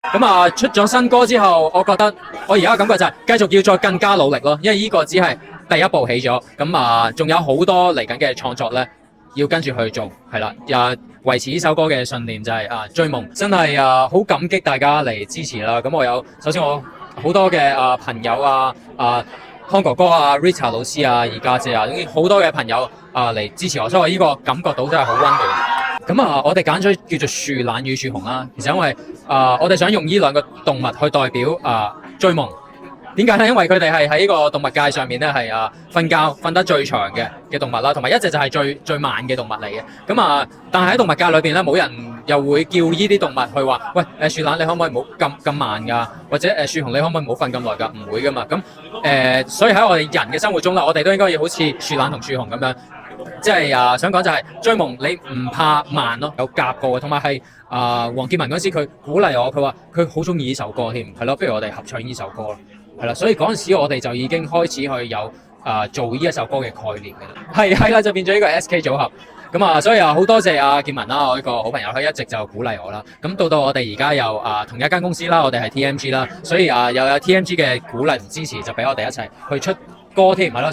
咁啊，出咗新歌之後，我覺得我而家感覺就係繼續要再更加努力咯，因為呢個只係第一步起咗，咁啊，仲有好多嚟緊嘅創作咧，要跟住去做，係啦，維持呢首歌嘅信念就係追夢，真係好感激大家嚟支持啦。咁首先我好多嘅朋友康哥哥Rita 老師二家姐好多嘅朋友嚟支持我，所以我呢個感覺到真係好溫暖。咁我哋揀咗叫做樹懶與樹熊啦，其實因為我哋想用呢兩個動物去代表追夢。點解咧？因為佢哋係喺個動物界上面咧係瞓覺瞓得最長嘅動物啦，同埋一隻就係最慢嘅動物嚟嘅。咁但係喺動物界裏邊咧，冇人又會叫呢啲動物去話，喂樹懶你可唔可以唔好咁慢㗎？或者樹熊你可唔可以唔好瞓咁耐㗎？唔會㗎嘛。咁所以喺我哋人嘅生活中啦，我哋都應該要好似樹懶同樹熊咁樣。即係想講就係追夢，你唔怕慢咯，有夾過嘅，同埋係黃建文嗰時佢鼓勵我，佢話佢好中意呢首歌添，係咯，不如我哋合唱呢首歌咯，係啦，所以嗰陣時我哋就已經開始去有做呢一首歌嘅概念嘅啦，係啦，就變咗呢個 SK 組合，咁所以好多謝建文啦，我呢個好朋友，佢一直就鼓勵我啦，咁到我哋而家又同一間公司啦，我哋係 TMG 啦，所以又有 TMG 嘅鼓勵同支持，就俾我哋一齊去出歌添，係咯。